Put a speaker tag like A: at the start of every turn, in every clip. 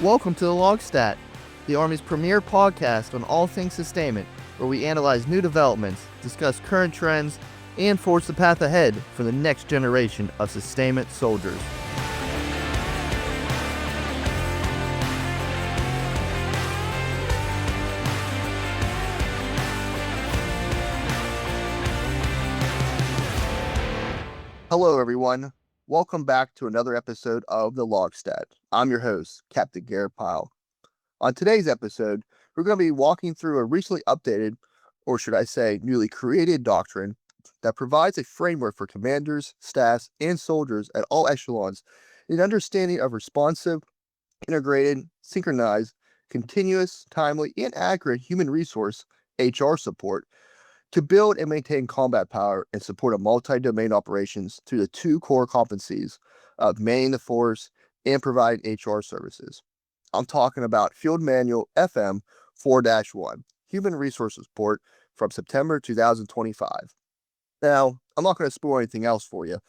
A: Welcome to the LOGSTAT, the Army's premier podcast on all things sustainment, where we analyze new developments, discuss current trends, and forge the path ahead for the next generation of sustainment soldiers. Hello, everyone. Welcome back to another episode of the LOGSTAT. I'm your host, Captain Garett Pyle. On today's episode, we're going to be walking through a recently updated, or should I say, newly created doctrine that provides a framework for commanders, staffs, and soldiers at all echelons in understanding of responsive, integrated, synchronized, continuous, timely, and accurate human resource HR support to build and maintain combat power and support of multi-domain operations through the two core competencies of manning the force and providing HR services. I'm talking about Field Manual FM 4-1, Human Resource Support from September 2025. Now, I'm not going to spoil anything else for you.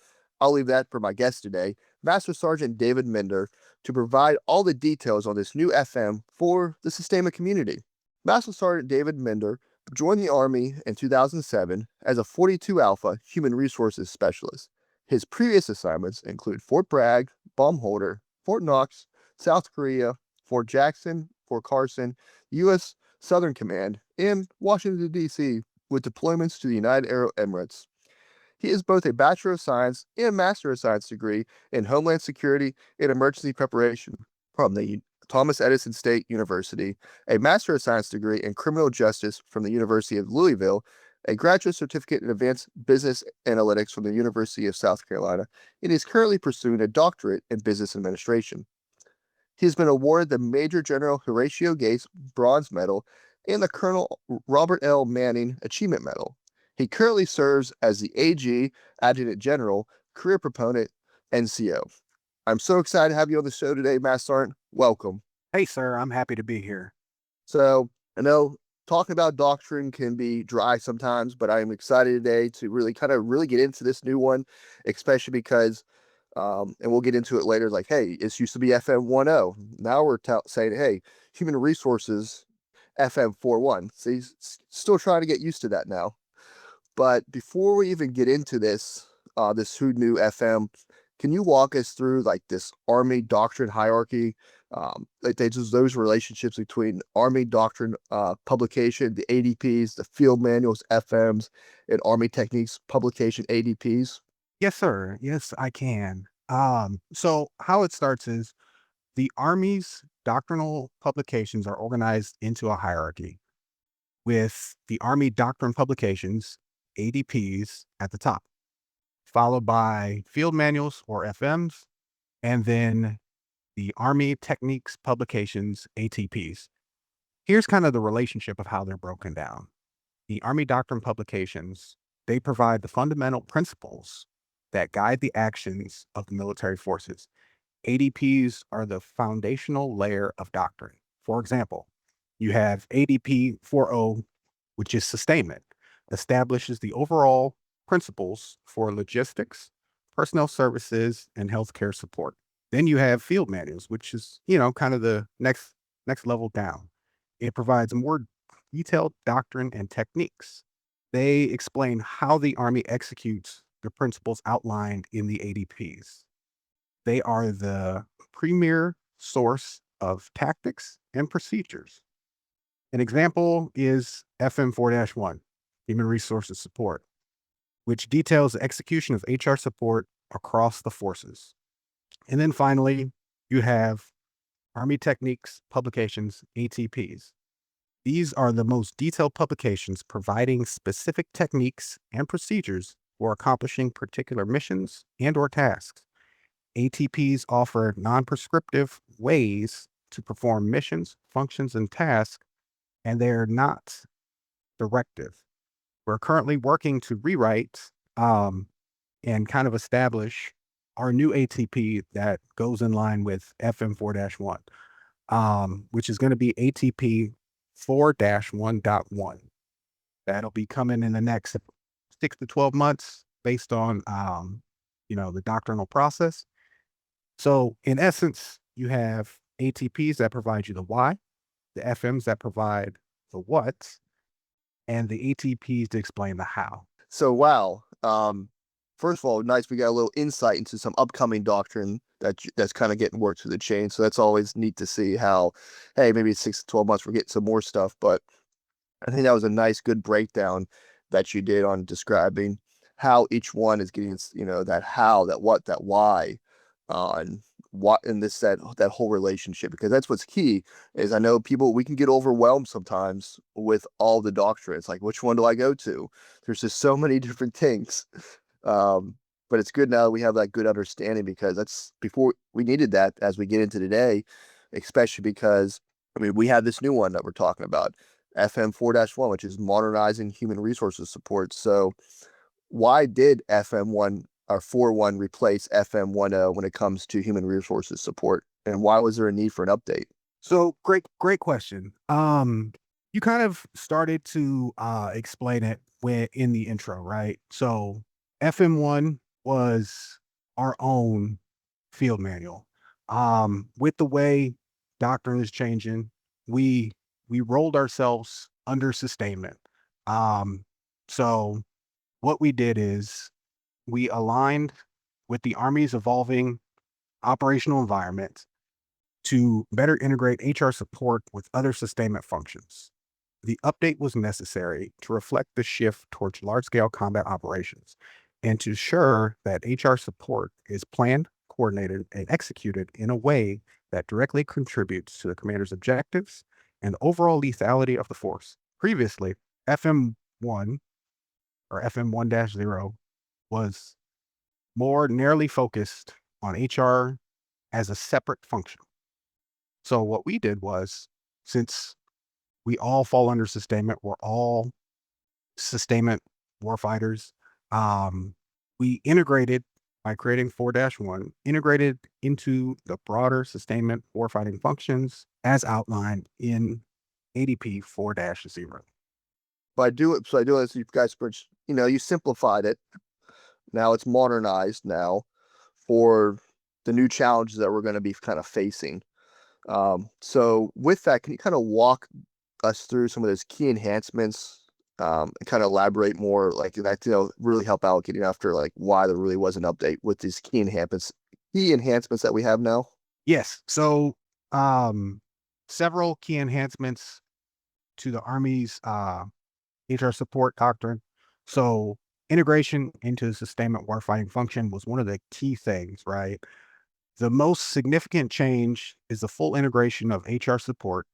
A: I'll leave that for my guest today, Master Sergeant David Minder, to provide all the details on this new FM for the sustainment community. Master Sergeant David Minder joined the Army in 2007 as a 42 Alpha Human Resources Specialist. His previous assignments include Fort Bragg, Baumholder, Fort Knox, South Korea, Fort Jackson, Fort Carson, U.S. Southern Command, and Washington, D.C., with deployments to the United Arab Emirates. He is both a Bachelor of Science and Master of Science degree in Homeland Security and Emergency Preparation from the Thomas Edison State University, a Master of Science degree in Criminal Justice from the University of Louisville, a Graduate Certificate in Advanced Business Analytics from the University of South Carolina, and is currently pursuing a doctorate in Business Administration. He has been awarded the Major General Horatio Gates Bronze Medal and the Colonel Robert L. Manning Achievement Medal. He currently serves as the AG, Adjutant General, Career Proponent, NCO. I'm so excited to have you on the show today, Master Sergeant. Welcome.
B: Hey, sir, I'm happy to be here.
A: So, I know talking about doctrine can be dry sometimes, but I'm excited today to really get into this new one, especially because, and we'll get into it later, like, hey, it used to be FM 1.0. Now we're saying, hey, human resources, FM 4.1. So he's still trying to get used to that now. But before we even get into this new FM, can you walk us through like this Army doctrine hierarchy? Those relationships between Army doctrine publication, the ADPs, the field manuals, FMs, and Army techniques publication ADPs?
B: Yes, sir. Yes, I can. So how it starts is the Army's doctrinal publications are organized into a hierarchy with the Army doctrine publications, ADPs, at the top, followed by field manuals or FMs, and then the Army techniques publications, ATPs. Here's kind of the relationship of how they're broken down. The Army doctrine publications, they provide the fundamental principles that guide the actions of the military forces. ADPs are the foundational layer of doctrine. For example, you have ADP 4.0, which is sustainment, establishes the overall principles for logistics, personnel services, and healthcare support. Then you have field manuals, which is, kind of the next level down. It provides more detailed doctrine and techniques. They explain how the Army executes the principles outlined in the ADPs. They are the premier source of tactics and procedures. An example is FM 4-1, Human Resources Support, which details the execution of HR support across the forces. And then finally, you have Army Techniques Publications, ATPs. These are the most detailed publications providing specific techniques and procedures for accomplishing particular missions and or tasks. ATPs offer non-prescriptive ways to perform missions, functions, and tasks, and they're not directive. We're currently working to rewrite and kind of establish our new ATP that goes in line with FM 4-1, which is going to be ATP 4-1.1. That'll be coming in the next 6 to 12 months based on, the doctrinal process. So in essence, you have ATPs that provide you the why, the FMs that provide the what, and the ATPs to explain the how.
A: So wow. First of all, nice. We got a little insight into some upcoming doctrine that's kind of getting worked through the chain. So that's always neat to see how, hey, maybe it's 6 to 12 months we're getting some more stuff. But I think that was a nice, good breakdown that you did on describing how each one is getting, that how, that what, that why, on what in this that whole relationship. Because that's what's key. Is I know people we can get overwhelmed sometimes with all the doctrines. Like, which one do I go to? There's just so many different things. Um, but it's good now that we have that good understanding, because that's before we needed that as we get into today, especially because I mean we have this new one that we're talking about, FM 4-1, which is modernizing human resources support. So why did FM 1 or 4.1 replace FM 1.0 when it comes to human resources support? And why was there a need for an update?
B: So great question. You kind of started to explain it when in the intro, right? So FM1 was our own field manual. With the way doctrine is changing, we we rolled ourselves under sustainment. Um, so what we did is we aligned with the Army's evolving operational environment to better integrate HR support with other sustainment functions. The update was necessary to reflect the shift towards large scale combat operations and to ensure that HR support is planned, coordinated, and executed in a way that directly contributes to the commander's objectives and the overall lethality of the force. Previously, FM1 or FM 1-0 was more narrowly focused on HR as a separate function. So what we did was, since we all fall under sustainment, we're all sustainment warfighters. We integrated by creating 4-1, integrated into the broader sustainment warfighting functions as outlined in ADP 4-0.
A: By doing this, you guys, you simplified it. Now it's modernized now for the new challenges that we're going to be kind of facing. So with that, can you kind of walk us through some of those key enhancements, and kind of elaborate more, like that, really help out getting after like why there really was an update with these key enhancements that we have now?
B: Yes. So several key enhancements to the Army's HR support doctrine. So integration into the sustainment warfighting function was one of the key things, right? The most significant change is the full integration of HR support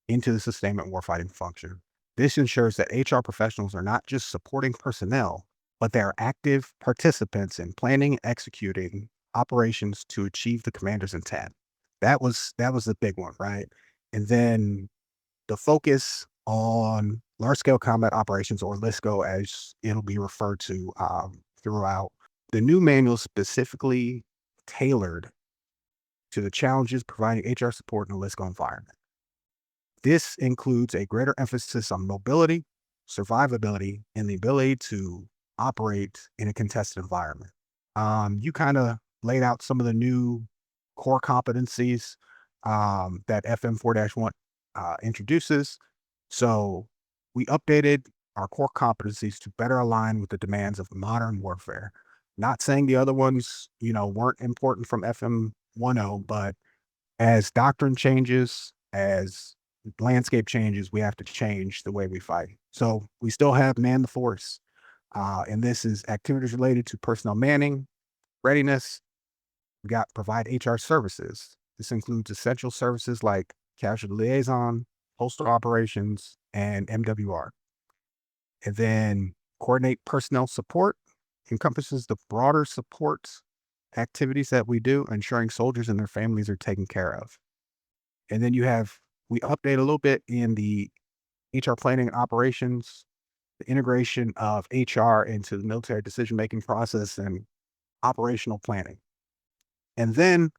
B: into the sustainment warfighting function. This ensures that HR professionals are not just supporting personnel, but they are active participants in planning and executing operations to achieve the commander's intent. That was the big one, right? And then the focus on large scale combat operations, or LISCO as it'll be referred to throughout. The new manual specifically tailored to the challenges providing HR support in a LISCO environment. This includes a greater emphasis on mobility, survivability, and the ability to operate in a contested environment. You kind of laid out some of the new core competencies that FM 4-1 introduces. So we updated our core competencies to better align with the demands of modern warfare. Not saying the other ones, weren't important from FM 1.0, but as doctrine changes, as landscape changes, we have to change the way we fight. So we still have man the force. And this is activities related to personnel manning, readiness. We got provide HR services. This includes essential services like casualty liaison, postal operations, and MWR. And then coordinate personnel support encompasses the broader support activities that we do, ensuring soldiers and their families are taken care of. And then we update a little bit in the HR planning and operations, the integration of HR into the military decision-making process and operational planning. And then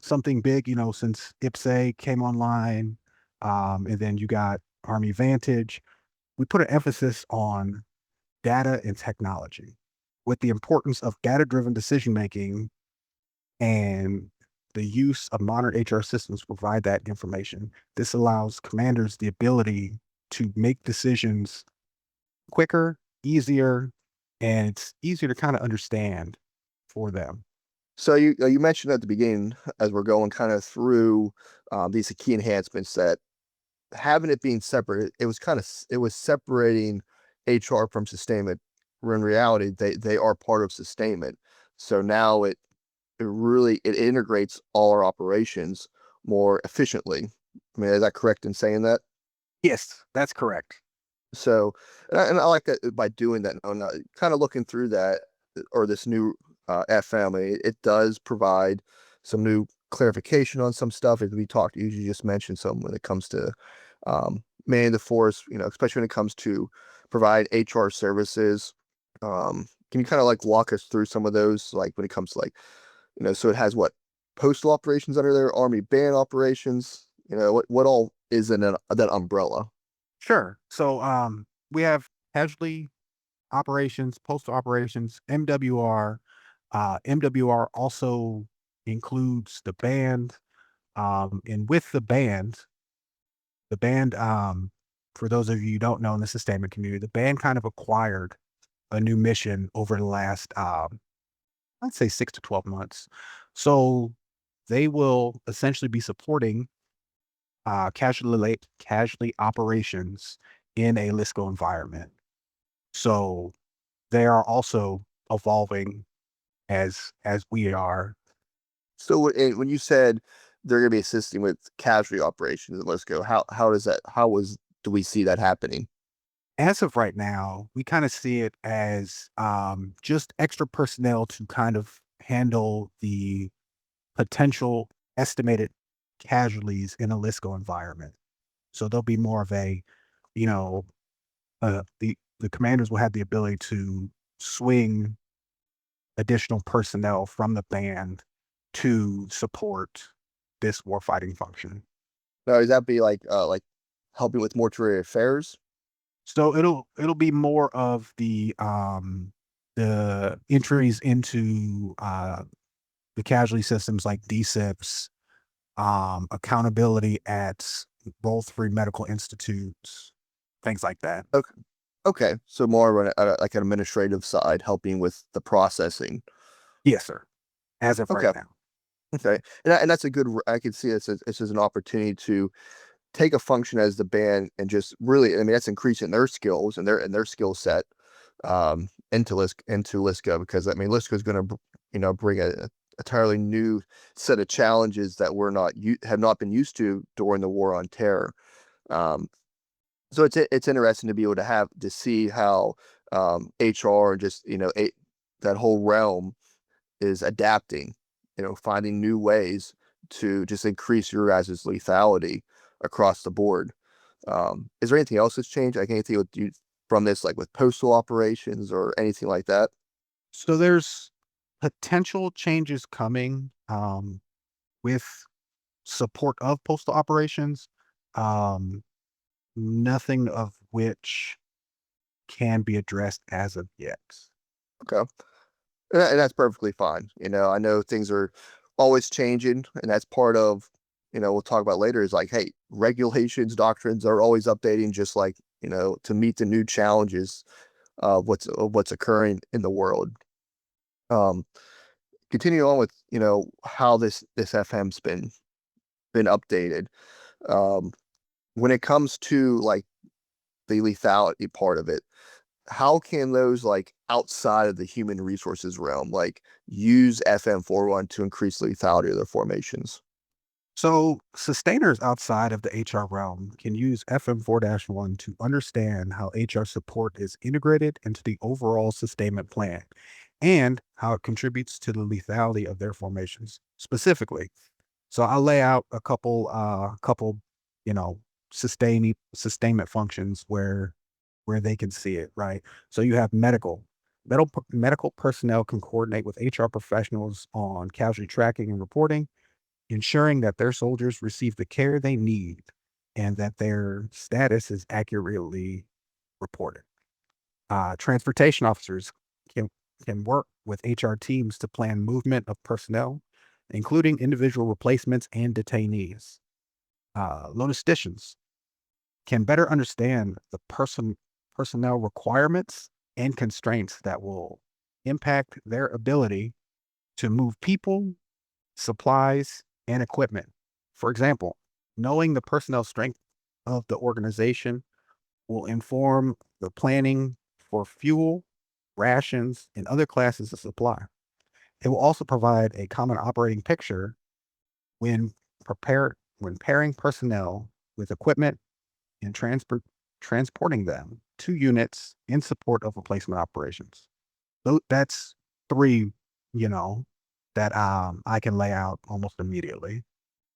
B: something big, since IPSA came online, and then you got Army Vantage, we put an emphasis on data and technology with the importance of data-driven decision-making and the use of modern HR systems to provide that information. This allows commanders the ability to make decisions quicker, easier, and it's easier to kind of understand for them.
A: So you mentioned at the beginning, as we're going kind of through these key enhancements, that having it being separate, it was it was separating HR from sustainment. Where in reality, they are part of sustainment. So now it integrates all our operations more efficiently. I mean, is that correct in saying that?
B: Yes, that's correct.
A: So, and I like that by doing that. And kind of looking through that or this new FM, it does provide some new clarification on some stuff. As we talked, you just mentioned some when it comes to manning the force, especially when it comes to provide HR services. Can you kind of like walk us through some of those, like when it comes to like, so it has what postal operations under there, Army band operations, what all is in that umbrella?
B: Sure. So we have casualty operations, postal operations, MWR. MWR also includes the band. And with the band, for those of you who don't know in the sustainment community, the band kind of acquired a new mission over the last, I'd say 6 to 12 months. So they will essentially be supporting casualty operations in a LISCO environment. So they are also evolving as we are.
A: So when you said they're going to be assisting with casualty operations, and let's go, do we see that happening?
B: As of right now, we kind of see it as just extra personnel to kind of handle the potential estimated casualties in a LISCO environment. So there'll be more of a, you know, the commanders will have the ability to swing additional personnel from the band to support this warfighting function.
A: Now, does that be like helping with mortuary affairs?
B: So it'll be more of the entries into the casualty systems like DSIPs, accountability at role free medical institutes, things like that.
A: Okay, okay. So more of like an administrative side, helping with the processing.
B: Yes, sir. As of right
A: Okay,
B: now.
A: okay, and that's a good. I can see this as an opportunity to take a function as the band and just really, I mean, that's increasing their skills and their skill set into Lisco, because I mean Lisco is going to bring a entirely new set of challenges that have not been used to during the war on terror. Um, so it's interesting to be able to see how HR and just that whole realm is adapting, finding new ways to just increase your guys' lethality across the board. Is there anything else that's changed? Like anything with you from this, like with postal operations or anything like that?
B: So there's potential changes coming with support of postal operations. Um, Nothing of which can be addressed as of yet.
A: Okay, and that's perfectly fine. I know things are always changing, and that's part of, we'll talk about later is like, hey, regulations, doctrines are always updating, just like, to meet the new challenges of what's occurring in the world. Um, Continue on with, how this FM's been updated. Um, when it comes to like the lethality part of it, how can those like outside of the human resources realm like use FM41 to increase lethality of their formations?
B: So, sustainers outside of the HR realm can use FM4-1 to understand how HR support is integrated into the overall sustainment plan and how it contributes to the lethality of their formations specifically. So, I'll lay out a couple, you know, sustainment functions where they can see it, right? So, you have medical personnel can coordinate with HR professionals on casualty tracking and reporting, ensuring that their soldiers receive the care they need and that their status is accurately reported. Transportation officers can can work with HR teams to plan movement of personnel, including individual replacements and detainees. Logisticians can better understand the personnel requirements and constraints that will impact their ability to move people, supplies, and equipment. For example, knowing the personnel strength of the organization will inform the planning for fuel, rations, and other classes of supply. It will also provide a common operating picture when when pairing personnel with equipment and transporting them to units in support of replacement operations. That's three, you know, that I can lay out almost immediately.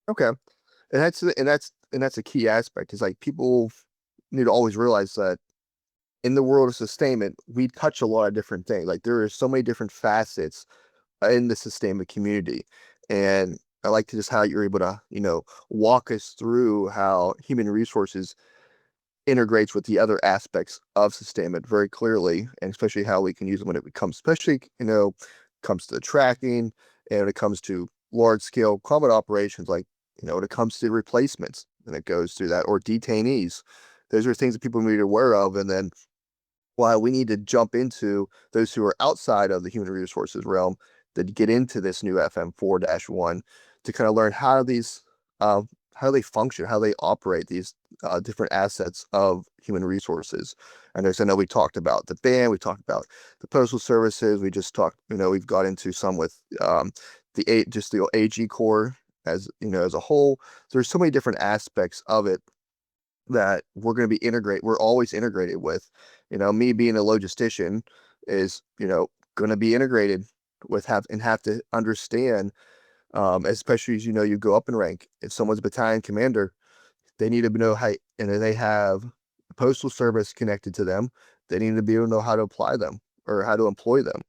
A: Okay. And that's a key aspect is like people need to always realize that in the world of sustainment, we touch a lot of different things. Like there are so many different facets in the sustainment community. And I like to just how you're able to, walk us through how human resources integrates with the other aspects of sustainment very clearly, and especially how we can use them when it comes, especially, comes to the tracking and when it comes to large scale combat operations, like, when it comes to replacements and it goes through that or detainees. Those are things that people need to be aware of. And then why we need to jump into those who are outside of the human resources realm to get into this new FM4-1 to kind of learn uh, how they function, how they operate these different assets of human resources. And as I know, we talked about the band, we talked about the postal services, we just talked, we've got into some with just the AG core as a whole. So there's so many different aspects of it that we're always integrated with. Me being a logistician is, going to be integrated with have to understand, especially as you go up in rank. If someone's a battalion commander, they need to know how, and they have postal service connected to them. They need to be able to know how to apply them or how to employ them.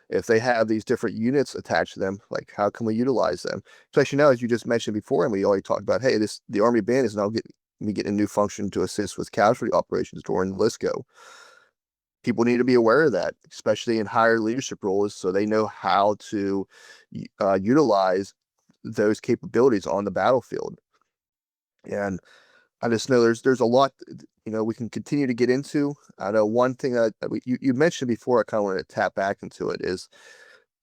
A: If they have these different units attached to them, like how can we utilize them? Especially now, as you just mentioned before, and we already talked about, hey, the Army Band is now getting a new function to assist with casualty operations during the LISCO. People need to be aware of that, especially in higher leadership roles, so they know how to utilize those capabilities on the battlefield. And I just know there's a lot, we can continue to get into. I know one thing that you mentioned before, I kind of want to tap back into it, is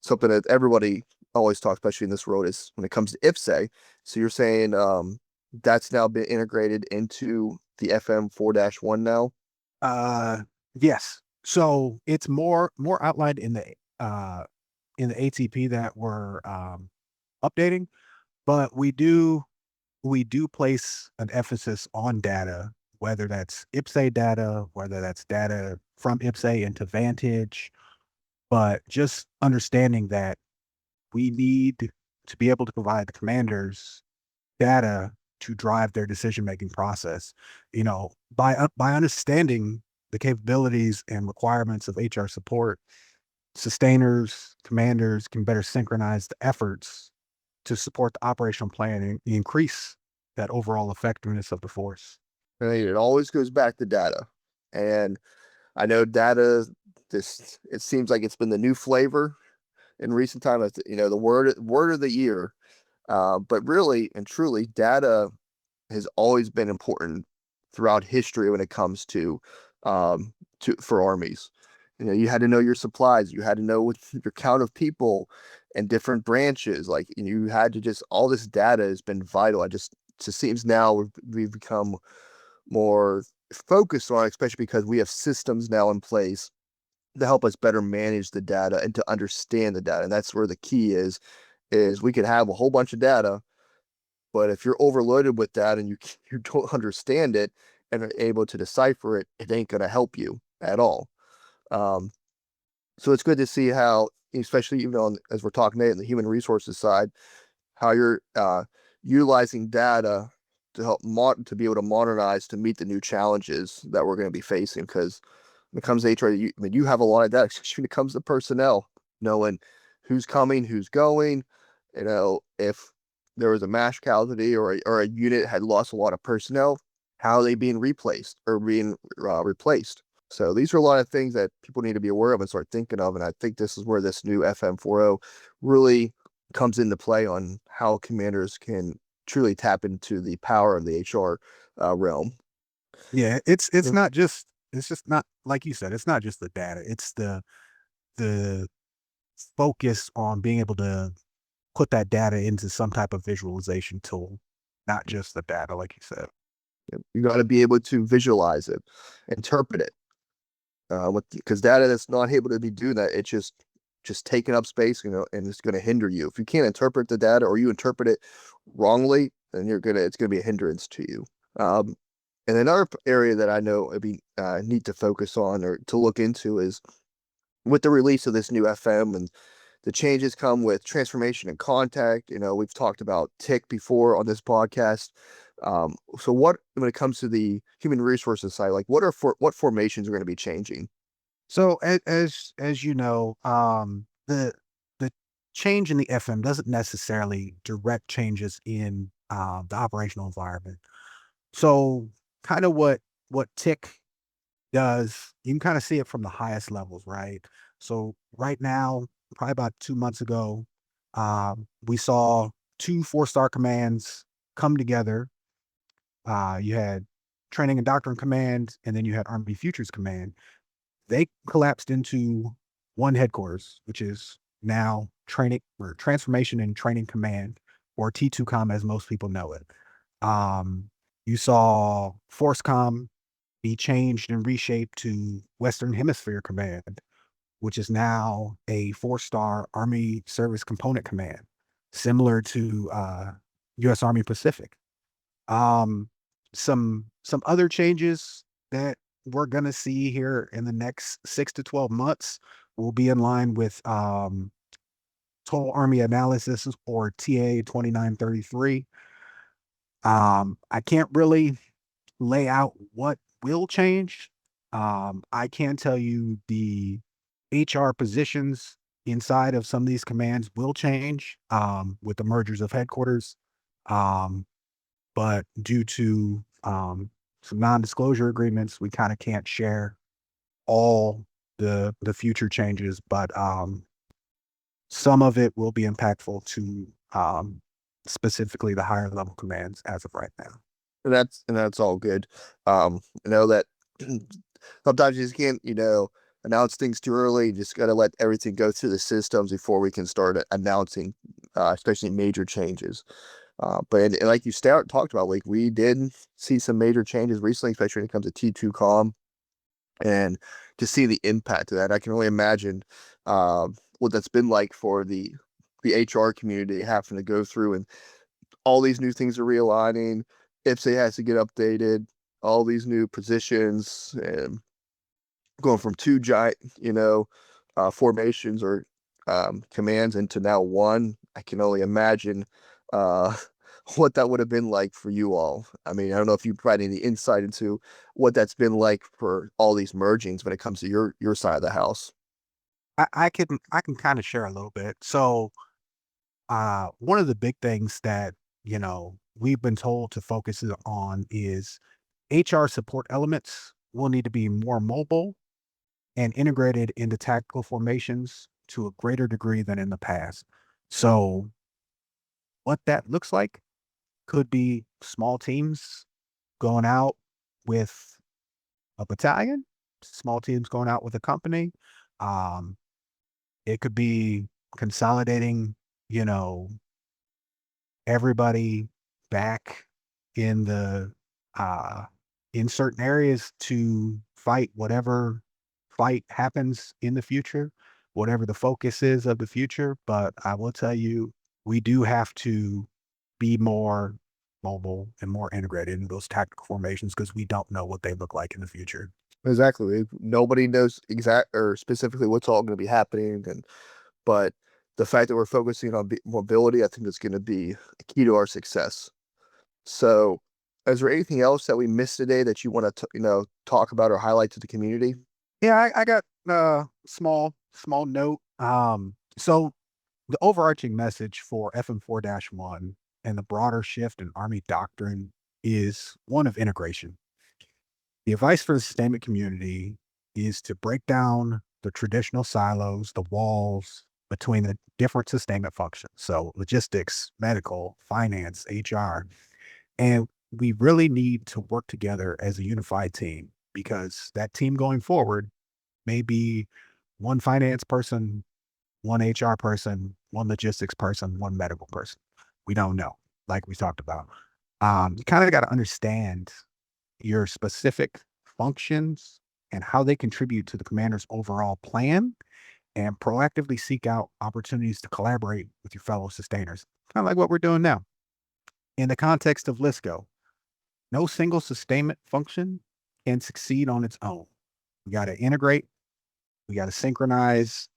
A: something that everybody always talks, especially in this world, is when it comes to IPSA. So you're saying that's now been integrated into the FM4-1 now?
B: Yes. So it's more outlined in the ATP that we're updating, but we do place an emphasis on data, whether that's IPSA data, whether that's data from IPSA into Vantage, but just understanding that we need to be able to provide the commanders data to drive their decision-making process. By understanding the capabilities and requirements of HR support, sustainers, commanders can better synchronize the efforts to support the operational plan and increase that overall effectiveness of the force.
A: I mean, it always goes back to data. And I know data, it seems like it's been the new flavor in recent times, the word of the year. But really and truly, data has always been important throughout history when it comes to for armies. You had to know your supplies, you had to know what your count of people and different branches. Like you had to just all this data has been vital. It just seems now we've become more focused on it, especially because we have systems now in place to help us better manage the data and to understand the data. And that's where the key is we could have a whole bunch of data, but if you're overloaded with that and you don't understand it and are able to decipher it, it ain't going to help you at all. Um, so it's good to see how, especially as we're talking today in the human resources side, how you're utilizing data to help to be able to modernize to meet the new challenges that we're going to be facing. Because when it comes to HR, you have a lot of data, especially when it comes to personnel, knowing who's coming, who's going, if there was a mass casualty or a unit had lost a lot of personnel, how are they being replaced or being replaced? So these are a lot of things that people need to be aware of and start thinking of. And I think this is where this new FM40 really comes into play on how commanders can truly tap into the power of the HR realm.
B: Yeah, it's
A: Yeah.
B: not just it's just not like you said, it's not just the data. It's the focus on being able to put that data into some type of visualization tool, not just the data, like you said.
A: You got to be able to visualize it, interpret it. Because data that's not able to be doing that, it's just taking up space, and it's going to hinder you. If you can't interpret the data or you interpret it wrongly, then it's gonna be a hindrance to you. Um, and another area that I know it'd be need to focus on or to look into is with the release of this new FM and the changes come with transformation and contact. We've talked about tick before on this podcast. So what when it comes to the human resources side, like what formations are going to be changing?
B: So as you know, the change in the FM doesn't necessarily direct changes in the operational environment. So kind of what tick does, you can kind of see it from the highest levels, right? So right now, probably about 2 months ago, we saw two four-star commands come together. You had Training and Doctrine Command, and then you had Army Futures Command. They collapsed into one headquarters, which is now Training or Transformation and Training Command, or T2COM as most people know it. Um, you saw ForceCom be changed and reshaped to Western Hemisphere Command, which is now a four-star Army Service Component Command, similar to U.S. Army Pacific. Um, some other changes that we're gonna see here in the next 6 to 12 months will be in line with Total Army Analysis or TA 2933. I can't really lay out what will change. I can tell you the HR positions inside of some of these commands will change with the mergers of headquarters. Um, but due to some non-disclosure agreements, we kind of can't share all the future changes, but some of it will be impactful to specifically the higher level commands as of right now.
A: And that's all good. I know that sometimes you just can't, announce things too early. You just got to let everything go through the systems before we can start announcing, especially major changes. But like you talked about, like we did see some major changes recently, especially when it comes to T2COM, and to see the impact of that, I can only imagine what that's been like for the HR community having to go through and all these new things are realigning. IPSA has to get updated. All these new positions and going from two giant, formations or commands into now one. I can only imagine uh, what that would have been like for you all. I mean, I don't know if you provide any insight into what that's been like for all these mergings when it comes to your side of the house.
B: I can kind of share a little bit. So one of the big things that we've been told to focus on is HR support elements will need to be more mobile and integrated into tactical formations to a greater degree than in the past. So, what that looks like could be small teams going out with a battalion, small teams going out with a company. Um, it could be consolidating, you know, everybody back in the uh in certain areas to fight whatever fight happens in the future, whatever the focus is of the future. But I will tell you, we do have to be more mobile and more integrated in those tactical formations because we don't know what they look like in the future.
A: Exactly. Nobody knows exact or specifically what's all going to be happening, but the fact that we're focusing on mobility, I think is going to be a key to our success. So, is there anything else that we missed today that you want to, talk about or highlight to the community?
B: Yeah, I got a small note. So the overarching message for FM4-1 and the broader shift in Army doctrine is one of integration. The advice for the sustainment community is to break down the traditional silos, the walls, between the different sustainment functions. So logistics, medical, finance, HR. And we really need to work together as a unified team because that team going forward may be one finance person, one HR person, one logistics person, one medical person. We don't know, like we talked about. You kind of got to understand your specific functions and how they contribute to the commander's overall plan and proactively seek out opportunities to collaborate with your fellow sustainers. Kind of like what we're doing now. In the context of LISCO, no single sustainment function can succeed on its own. We got to integrate, we got to synchronize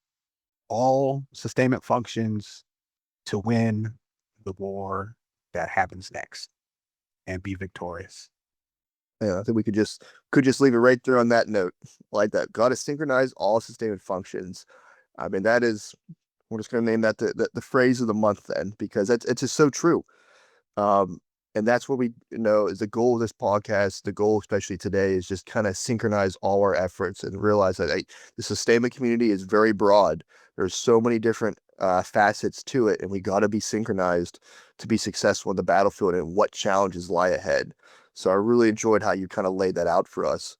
B: all sustainment functions to win the war that happens next and be victorious.
A: Yeah, I think we could just leave it right there on that note, like that. Got to synchronize all sustainment functions. I mean, that is, we're just going to name that the phrase of the month then, because it's just so true. Um, and that's what we know is the goal of this podcast. The goal, especially today, is just kind of synchronize all our efforts and realize that the sustainment community is very broad. There's so many different facets to it, and we got to be synchronized to be successful in the battlefield and what challenges lie ahead. So I really enjoyed how you kind of laid that out for us.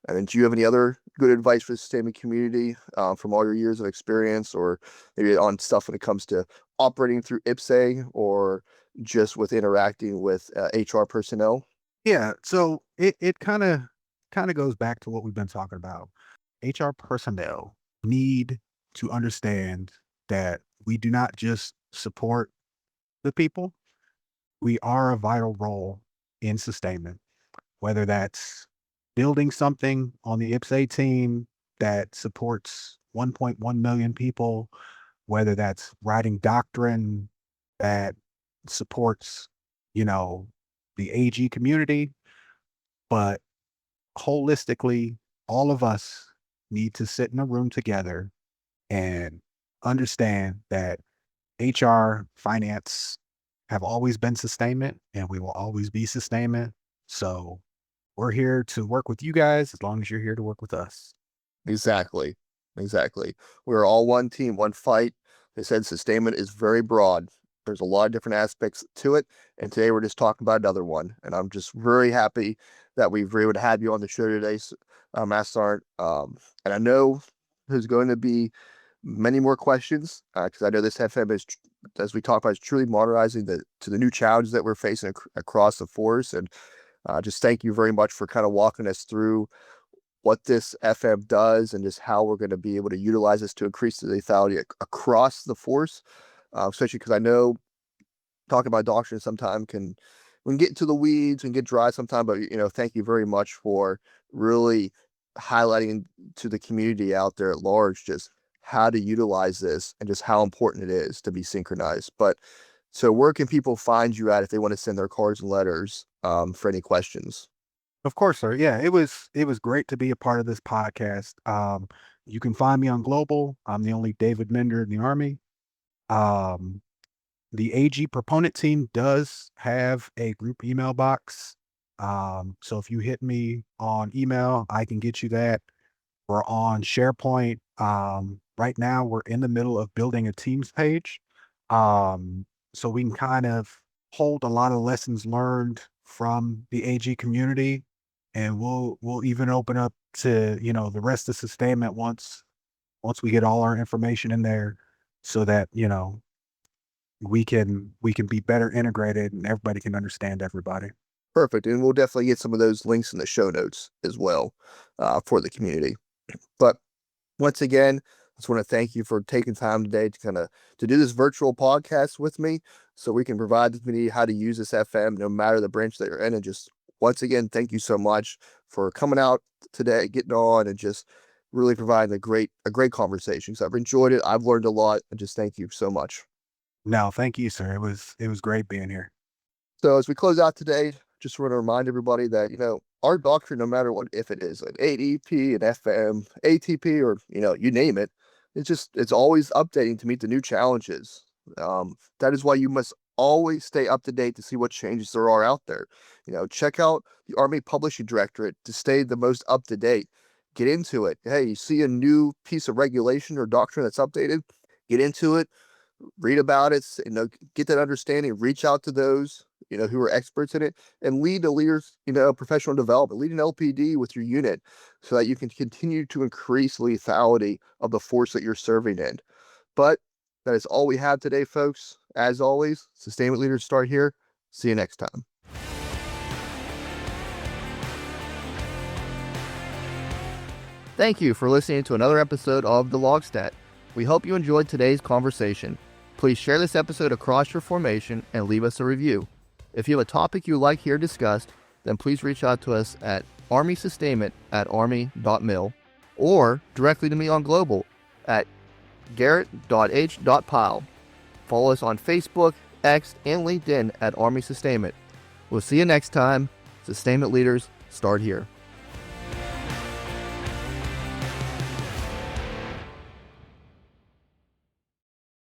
A: And then, do you have any other good advice for the sustainment community from all your years of experience, or maybe on stuff when it comes to operating through IPSE or just with interacting with HR personnel?
B: Yeah, so it kind of goes back to what we've been talking about. HR personnel need to understand that we do not just support the people, we are a vital role in sustainment, whether that's building something on the IPSA team that supports 1.1 million people, whether that's writing doctrine that supports, you know, the AG community, but holistically, all of us need to sit in a room together and understand that HR, finance have always been sustainment and we will always be sustainment. So we're here to work with you guys as long as you're here to work with us.
A: Exactly. Exactly. We're all one team, one fight. They said sustainment is very broad. There's a lot of different aspects to it. And today we're just talking about another one. And I'm just very happy that we've been able to have you on the show today, Master. And I know there's going to be many more questions because I know this FM is, as we talked about, is truly modernizing to the new challenges that we're facing across the force. And just thank you very much for kind of walking us through what this FM does and just how we're going to be able to utilize this to increase the lethality across the force, especially because I know talking about doctrine sometimes can we can get into the weeds and get dry sometimes, but thank you very much for really highlighting to the community out there at large just how to utilize this and just how important it is to be synchronized. But so where can people find you at if they want to send their cards and letters for any questions?
B: Of course, sir. Yeah, it was great to be a part of this podcast. You can find me on Global. I'm the only David Minder in the Army. Um, the AG proponent team does have a group email box. So if you hit me on email, I can get you that. We're on SharePoint. Right now, we're in the middle of building a Teams page. So we can kind of hold a lot of lessons learned from the AG community, and we'll even open up to the rest of sustainment once we get all our information in there, so that we can be better integrated and everybody can understand everybody.
A: Perfect. And we'll definitely get some of those links in the show notes as well for the community. But once again, I just want to thank you for taking time today to kind of to do this virtual podcast with me so we can provide the community how to use this FM no matter the branch that you're in. And just once again, thank you so much for coming out today, getting on and just really providing a great conversation. So I've enjoyed it. I've learned a lot and just thank you so much.
B: No, thank you, sir. It was great being here.
A: So as we close out today, just want to remind everybody that, our doctrine, no matter what, if it is an ADP, an FM, ATP, or, you name it, it's always updating to meet the new challenges. That is why you must always stay up to date to see what changes there are out there. Check out the Army Publishing Directorate to stay the most up to date. Get into it. Hey, you see a new piece of regulation or doctrine that's updated? Get into it, read about it, get that understanding, reach out to those, who are experts in it, and lead the leaders, professional development, lead an LPD with your unit so that you can continue to increase lethality of the force that you're serving in. But that is all we have today, folks. As always, sustainment leaders start here. See you next time. Thank you for listening to another episode of the LOGSTAT. We hope you enjoyed today's conversation. Please share this episode across your formation and leave us a review. If you have a topic you'd like here discussed, then please reach out to us at armysustainment@army.mil or directly to me on Global at garett.h.pyle. Follow us on Facebook, X, and LinkedIn at Army Sustainment. We'll see you next time. Sustainment leaders, start here.